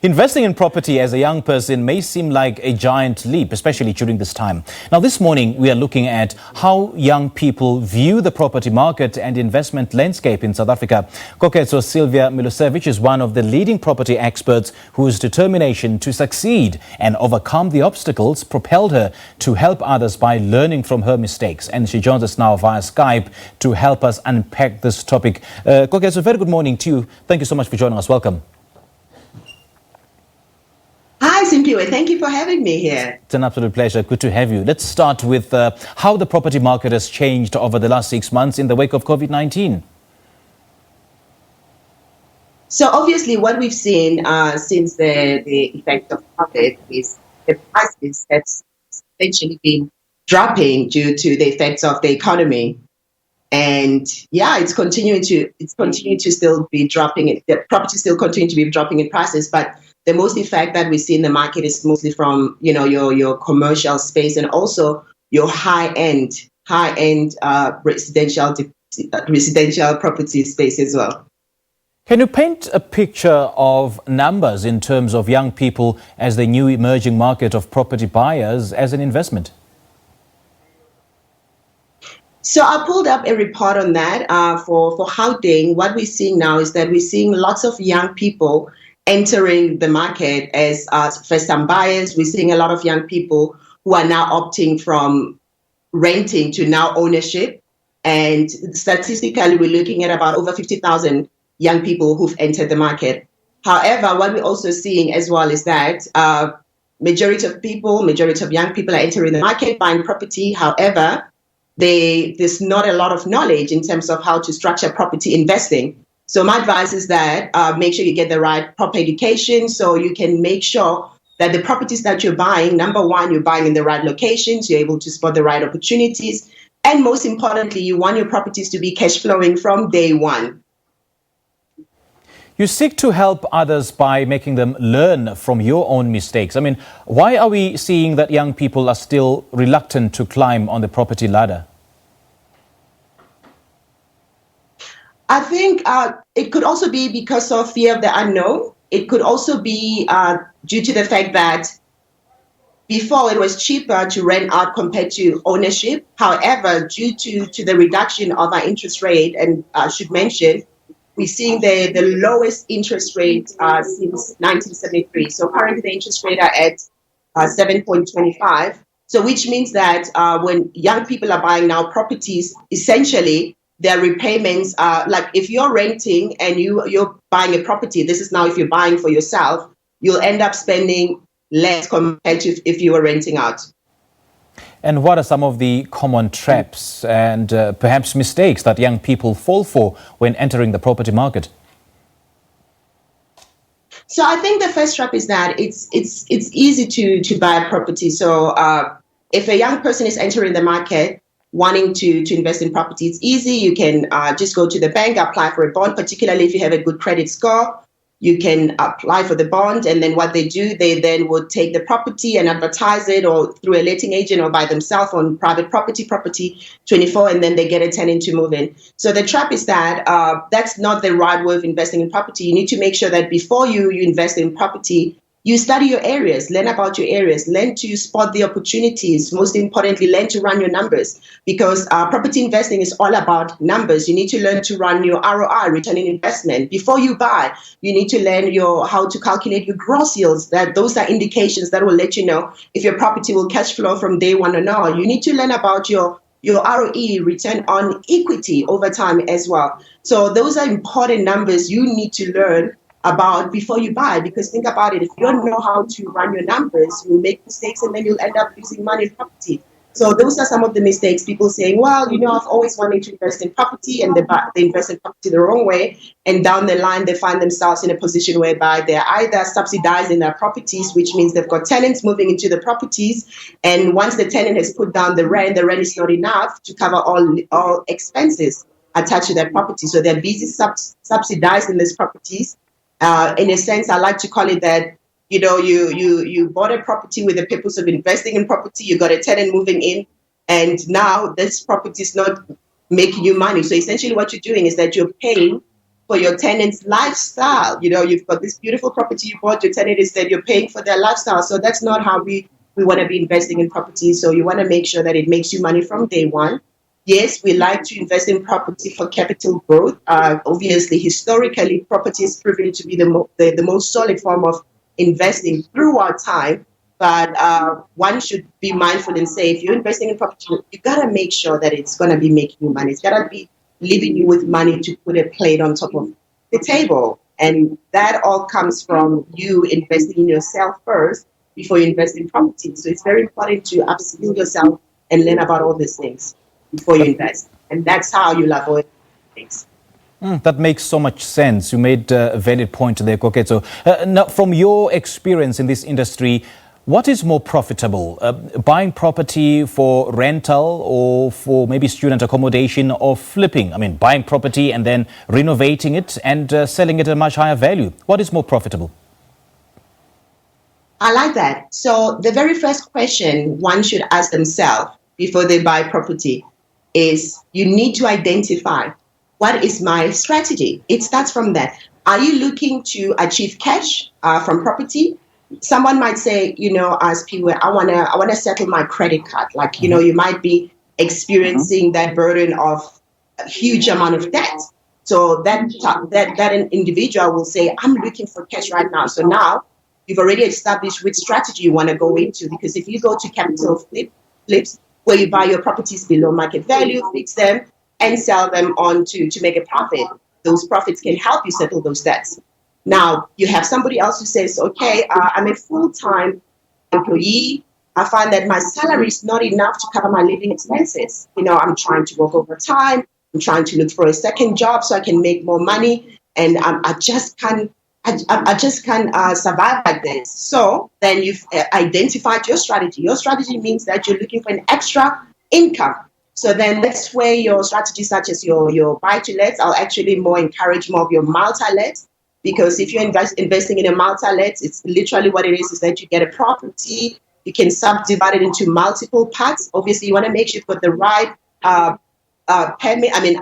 Investing in property as a young person may seem like a giant leap, especially during this time. Now, this morning, we are looking at how young people view the property market and investment landscape in South Africa. Koketso Sylvia Milosevic is one of the leading property experts whose determination to succeed and overcome the obstacles propelled her to help others by learning from her mistakes. And she joins us now via Skype to help us unpack this topic. Koketso, very good morning to you. Thank you so much for joining us. Welcome. Hi, Simpiwe. Thank you for having me here. It's an absolute pleasure. Good to have you. Let's start with how the property market has changed over the last 6 months in the wake of COVID-19. So obviously what we've seen since the effect of COVID is the prices have essentially been dropping due to the effects of the economy. And yeah, it's continuing to still be dropping. The property still continue to be dropping in prices, but the most effect that we see in the market is mostly from, your commercial space and also your high-end residential property space as well. Can you paint a picture of numbers in terms of young people as the new emerging market of property buyers as an investment? So I pulled up a report on that for Gauteng. What we're seeing now is that we're seeing lots of young people entering the market as first-time buyers. We're seeing a lot of young people who are now opting from renting to now ownership. And statistically, we're looking at about over 50,000 young people who've entered the market. However, what we're also seeing as well is that majority of young people are entering the market, buying property. However, there's not a lot of knowledge in terms of how to structure property investing. So my advice is that make sure you get the right proper education so you can make sure that the properties that you're buying, number one, you're buying in the right locations, you're able to spot the right opportunities. And most importantly, you want your properties to be cash flowing from day one. You seek to help others by making them learn from your own mistakes. I mean, why are we seeing that young people are still reluctant to climb on the property ladder? I think it could also be because of fear of the unknown. It could also be due to the fact that before it was cheaper to rent out compared to ownership. However, due to the reduction of our interest rate, and I should mention, we're seeing the lowest interest rate since 1973. So currently the interest rate are at 7.25. So which means that when young people are buying now properties, essentially their repayments are like if you're renting and you're buying a property, this is now if you're buying for yourself, you'll end up spending less compared to if you were renting out. And what are some of the common traps and perhaps mistakes that young people fall for when entering the property market? So I think the first trap is that it's easy to buy a property. So if a young person is entering the market wanting to invest in property, it's easy. You can just go to the bank, apply for a bond, particularly if you have a good credit score. You can apply for the bond, and then what they do, they then would take the property and advertise it or through a letting agent or by themselves on private property 24, and then they get a tenant to move in. So the trap is that that's not the right way of investing in property. You need to make sure that before you invest in property, you study your areas, learn about your areas, learn to spot the opportunities. Most importantly, learn to run your numbers, because property investing is all about numbers. You need to learn to run your ROI, return on investment. Before you buy, you need to learn how to calculate your gross yields. Those are indications that will let you know if your property will cash flow from day one or not. You need to learn about your ROE, return on equity over time as well. So those are important numbers you need to learn about before you buy, because think about it, if you don't know how to run your numbers, you'll make mistakes and then you'll end up losing money in property. So those are some of the mistakes. People saying, well, I've always wanted to invest in property, and they invest in property the wrong way, and down the line they find themselves in a position whereby they're either subsidizing their properties, which means they've got tenants moving into the properties, and once the tenant has put down the rent is not enough to cover all expenses attached to that property. So they're busy subsidizing these properties. In a sense, I like to call it that, you bought a property with the purpose of investing in property, you got a tenant moving in, and now this property is not making you money. So essentially what you're doing is that you're paying for your tenants' lifestyle. You've got this beautiful property you bought, your tenant is there, you're paying for their lifestyle. So that's not how we want to be investing in property. So you want to make sure that it makes you money from day one. Yes, we like to invest in property for capital growth. Obviously, historically, property is proven to be the most solid form of investing throughout time. But one should be mindful and say, if you're investing in property, you got to make sure that it's going to be making you money. It's got to be leaving you with money to put a plate on top of the table. And that all comes from you investing in yourself first before you invest in property. So it's very important to upskill yourself and learn about all these things before you invest. And that's how you'll avoid things. That makes so much sense. You made a valid point there, Koketso. Now, from your experience in this industry, what is more profitable, buying property for rental or for maybe student accommodation, or flipping? I mean, buying property and then renovating it and selling it at a much higher value. What is more profitable? I like that. So the very first question one should ask themselves before they buy property is, you need to identify, what is my strategy? It starts from that. Are you looking to achieve cash from property? Someone might say, as people, I wanna settle my credit card. Like, you might be experiencing that burden of a huge amount of debt. So that an individual will say, I'm looking for cash right now. So now you've already established which strategy you want to go into, because if you go to capital flips, where you buy your properties below market value, fix them, and sell them on to make a profit, those profits can help you settle those debts. Now, you have somebody else who says, okay, I'm a full-time employee. I find that my salary is not enough to cover my living expenses. I'm trying to work overtime. I'm trying to look for a second job so I can make more money. And I just can't survive like this. So then you've identified your strategy. Your strategy means that you're looking for an extra income. So then that's where your strategies such as your buy-to-lets, I'll actually more encourage more of your multi-lets, because if you're investing in a multi-let, it's literally what it is that you get a property, you can subdivide it into multiple parts. Obviously, you want to make sure you've got the right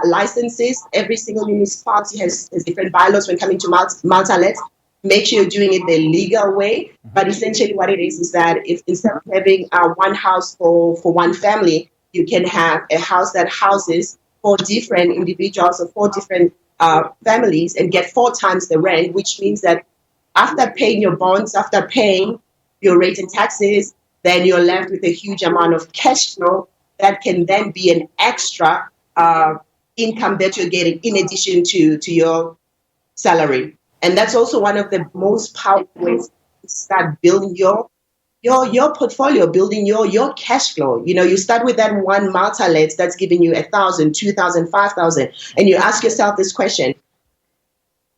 licenses. Every single municipality has different bylaws when coming to multi-lets. Make sure you're doing it the legal way. But essentially what it is that if instead of having one house for one family, you can have a house that houses 4 different individuals or 4 different families and get 4 times the rent, which means that after paying your bonds, after paying your rate and taxes, then you're left with a huge amount of cash flow that can then be an extra income that you're getting in addition to your salary. And that's also one of the most powerful ways to start building your portfolio, building your cash flow. You start with that one multi-let that's giving you 1,000, 2,000, 5,000, and you ask yourself this question: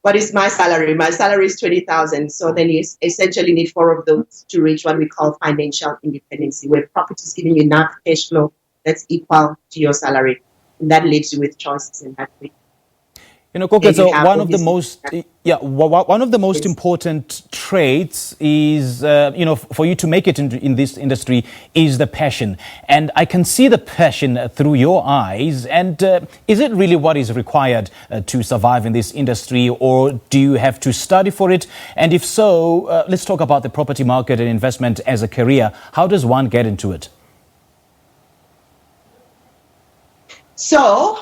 what is my salary? My salary is 20,000. So then you essentially need 4 of those to reach what we call financial independence, where property is giving you enough cash flow that's equal to your salary, and that leaves you with choices in that way. Koketso, one of the most important traits is, for you to make it in this industry is the passion. And I can see the passion through your eyes. And is it really what is required to survive in this industry, or do you have to study for it? And if so, let's talk about the property market and investment as a career. How does one get into it? So,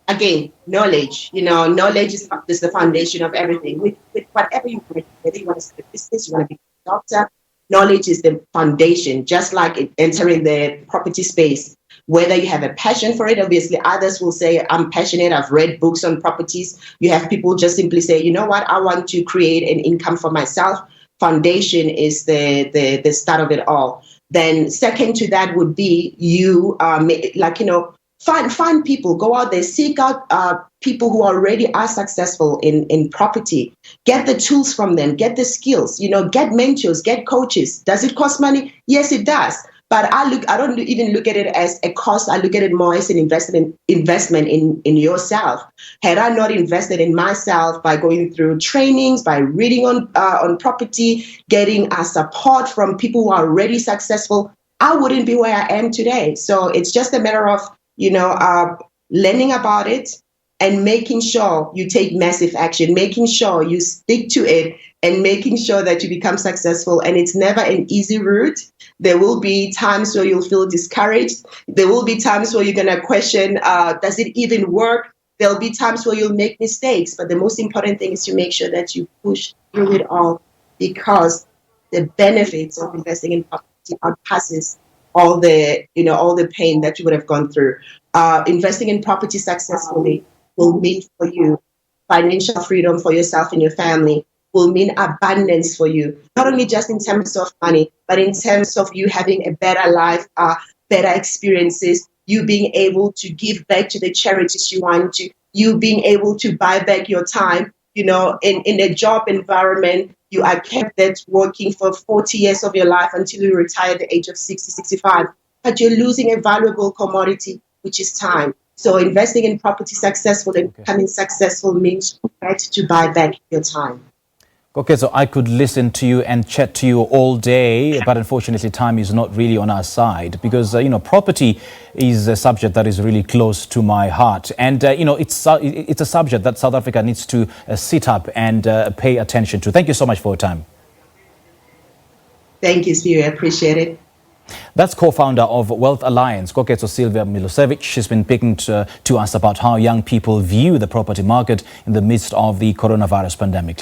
again, knowledge. Knowledge is the foundation of everything. With whatever you want, whether you want to start a business, you want to be a doctor, knowledge is the foundation. Just like entering the property space, whether you have a passion for it, obviously others will say, I'm passionate, I've read books on properties. You have people just simply say, you know what, I want to create an income for myself. Foundation is the start of it all. Then second to that would be you, Find people, go out there, seek out people who already are successful in property. Get the tools from them, get the skills, get mentors, get coaches. Does it cost money? Yes, it does. But I don't even look at it as a cost. I look at it more as an investment in yourself. Had I not invested in myself by going through trainings, by reading on property, getting support from people who are already successful, I wouldn't be where I am today. So it's just a matter of learning about it and making sure you take massive action, making sure you stick to it, and making sure that you become successful. And it's never an easy route. There will be times where you'll feel discouraged. There will be times where you're going to question, does it even work? There'll be times where you'll make mistakes. But the most important thing is to make sure that you push through it all, because the benefits of investing in property outpasses all the pain that you would have gone through. Investing in property successfully will mean for you financial freedom for yourself and your family, will mean abundance for you, not only just in terms of money, but in terms of you having a better life, better experiences, you being able to give back to the charities you want to, you being able to buy back your time. In a job environment, you are kept there working for 40 years of your life until you retire at the age of 60, 65. But you're losing a valuable commodity, which is time. So investing in property successful and becoming successful means you get to buy back your time. Koketso, I could listen to you and chat to you all day, but unfortunately time is not really on our side, because, property is a subject that is really close to my heart. And, it's a subject that South Africa needs to sit up and pay attention to. Thank you so much for your time. Thank you, Sylvia. I appreciate it. That's co-founder of Wealth Alliance, Koketso Sylvia Milosevic. She's been speaking to us about how young people view the property market in the midst of the coronavirus pandemic.